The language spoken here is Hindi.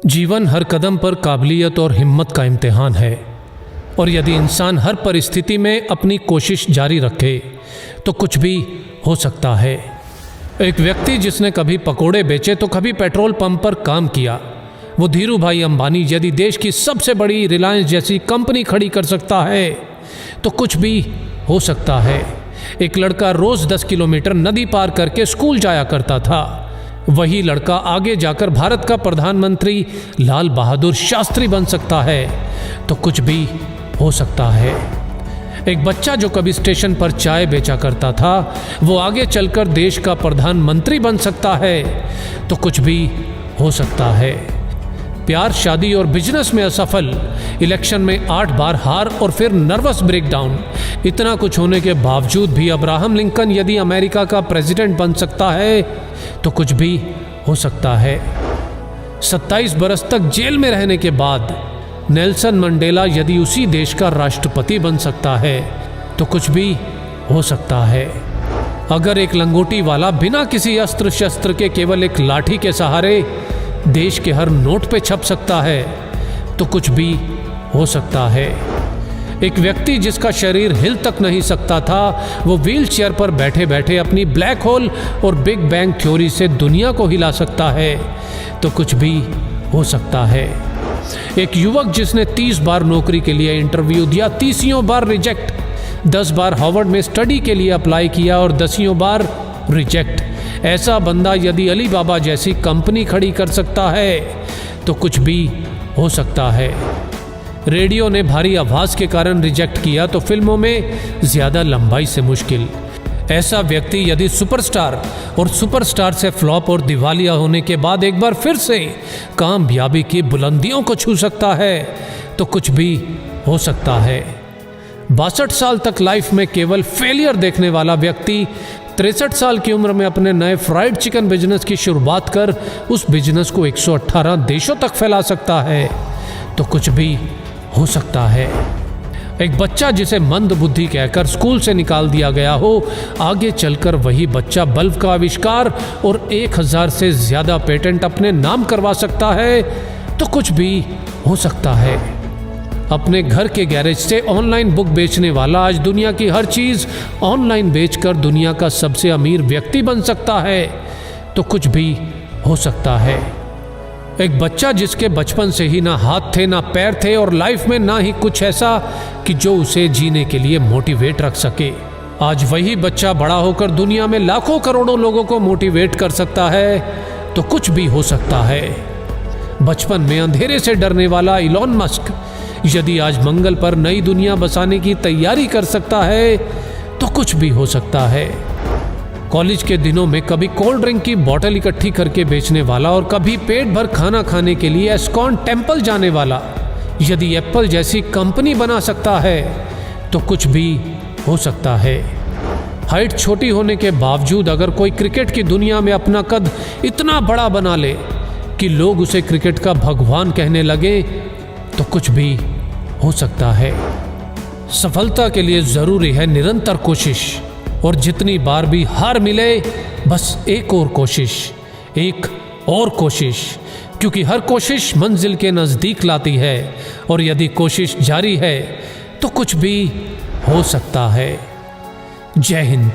जीवन हर कदम पर काबिलियत और हिम्मत का इम्तिहान है, और यदि इंसान हर परिस्थिति में अपनी कोशिश जारी रखे तो कुछ भी हो सकता है। एक व्यक्ति जिसने कभी पकोड़े बेचे तो कभी पेट्रोल पंप पर काम किया, वो धीरू भाई अंबानी यदि देश की सबसे बड़ी रिलायंस जैसी कंपनी खड़ी कर सकता है तो कुछ भी हो सकता है। एक लड़का रोज 10 किलोमीटर नदी पार करके स्कूल जाया करता था, वही लड़का आगे जाकर भारत का प्रधानमंत्री लाल बहादुर शास्त्री बन सकता है, तो कुछ भी हो सकता है। एक बच्चा जो कभी स्टेशन पर चाय बेचा करता था, वो आगे चलकर देश का प्रधानमंत्री बन सकता है, तो कुछ भी हो सकता है। प्यार, शादी और बिजनेस में असफल, इलेक्शन में 8 बार हार और फिर नर्वस ब्रेकडाउन, इतना कुछ होने के बावजूद भी अब्राहम लिंकन यदि अमेरिका का प्रेसिडेंट बन सकता है तो कुछ भी हो सकता है। 27 बरस तक जेल में रहने के बाद नेल्सन मंडेला यदि उसी देश का राष्ट्रपति बन सकता है तो कुछ भी हो सकता है। अगर एक लंगोटी वाला बिना किसी अस्त्र शस्त्र के केवल एक लाठी के सहारे देश के हर नोट पे छप सकता है तो कुछ भी हो सकता है। एक व्यक्ति जिसका शरीर हिल तक नहीं सकता था, वो व्हील चेयर पर बैठे बैठे अपनी ब्लैक होल और बिग बैंग थ्योरी से दुनिया को हिला सकता है, तो कुछ भी हो सकता है। एक युवक जिसने 30 बार नौकरी के लिए इंटरव्यू दिया, 30 बार रिजेक्ट, 10 बार हार्वर्ड में स्टडी के लिए अप्लाई किया और 10 बार रिजेक्ट, ऐसा बंदा यदि अली बाबा जैसी कंपनी खड़ी कर सकता है तो कुछ भी हो सकता है। रेडियो ने भारी आवाज के कारण रिजेक्ट किया तो फिल्मों में ज्यादा लंबाई से मुश्किल। ऐसा व्यक्ति यदि सुपरस्टार और सुपरस्टार से फ्लॉप और दिवालिया होने के बाद एक बार फिर से कामयाबी की बुलंदियों को छू सकता है तो कुछ भी हो सकता है। 62 साल तक लाइफ में केवल फेलियर देखने वाला व्यक्ति 63 साल की उम्र में अपने नए फ्राइड चिकन बिजनेस की शुरुआत कर उस बिजनेस को 118 देशों तक फैला सकता है, तो कुछ भी हो सकता है। एक बच्चा जिसे मंद बुद्धि कहकर स्कूल से निकाल दिया गया हो, आगे चलकर वही बच्चा बल्ब का आविष्कार और 1000 से ज्यादा पेटेंट अपने नाम करवा सकता है, तो कुछ भी हो सकता है। अपने घर के गैरेज से ऑनलाइन बुक बेचने वाला आज दुनिया की हर चीज ऑनलाइन बेचकर दुनिया का सबसे अमीर व्यक्ति बन सकता है, तो कुछ भी हो सकता है। एक बच्चा जिसके बचपन से ही ना हाथ थे ना पैर थे और लाइफ में ना ही कुछ ऐसा कि जो उसे जीने के लिए मोटिवेट रख सके, आज वही बच्चा बड़ा होकर दुनिया में लाखों करोड़ों लोगों को मोटिवेट कर सकता है, तो कुछ भी हो सकता है। बचपन में अंधेरे से डरने वाला इलॉन मस्क यदि आज मंगल पर नई दुनिया बसाने की तैयारी कर सकता है, तो कुछ भी हो सकता है। कॉलेज के दिनों में कभी कोल्ड ड्रिंक की बोतल इकट्ठी करके बेचने वाला और कभी पेट भर खाना खाने के लिए एस्कॉन टेम्पल जाने वाला यदि एप्पल जैसी कंपनी बना सकता है, तो कुछ भी हो सकता है। हाइट छोटी होने के बावजूद अगर कोई क्रिकेट की दुनिया में अपना कद इतना बड़ा बना ले कि लोग उसे क्रिकेट का भगवान कहने लगे, तो कुछ भी हो सकता है। सफलता के लिए जरूरी है निरंतर कोशिश, और जितनी बार भी हार मिले बस एक और कोशिश, एक और कोशिश, क्योंकि हर कोशिश मंजिल के नजदीक लाती है, और यदि कोशिश जारी है तो कुछ भी हो सकता है। जय हिंद।